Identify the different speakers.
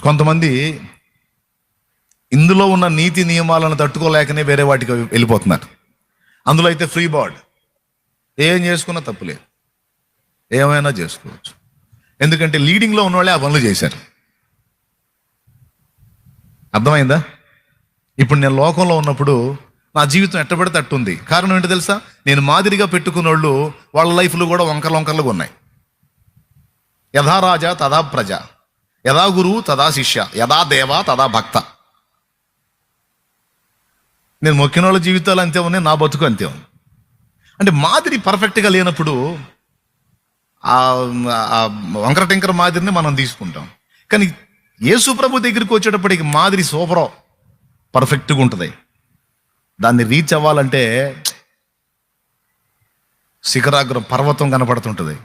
Speaker 1: కొంతమంది ఇందులో ఉన్న నీతి నియమాలను తట్టుకోలేకనే వేరే వాటికి వెళ్ళిపోతున్నారు. అందులో అయితే ఫ్రీ బర్డ్, ఏం చేసుకున్నా తప్పులేదు, ఏమైనా చేసుకోవచ్చు. ఎందుకంటే లీడింగ్లో ఉన్నవాళ్ళే ఆ పనులు చేశారు. అర్థమైందా? ఇప్పుడు నేను లోకంలో ఉన్నప్పుడు నా జీవితం ఎట్టబడితే అట్టుంది. కారణం ఏంటో తెలుసా? నేను మాదిరిగా పెట్టుకున్న వాళ్ళు వాళ్ళ లైఫ్లు కూడా వంకరలుగా ఉన్నాయి. యథా రాజా తదా ప్రజ, యథా గురువు తదా శిష్య, యథా దేవ తదా భక్త. నేను మొక్కిన వాళ్ళ జీవితాలు అంతే ఉన్నాయి, నా బతుకు అంతే ఉంది. అంటే మాదిరి పర్ఫెక్ట్గా లేనప్పుడు ఆ వంకర టింకర మాదిరిని మనం తీసుకుంటాం. కానీ యేసు ప్రభు దగ్గరికి వచ్చేటప్పటికి మాదిరి సూపరో పర్ఫెక్ట్గా ఉంటుంది. దాన్ని రీచ్ అవ్వాలంటే శిఖరాగ్రం పర్వతం కనపడుతుంటుంది.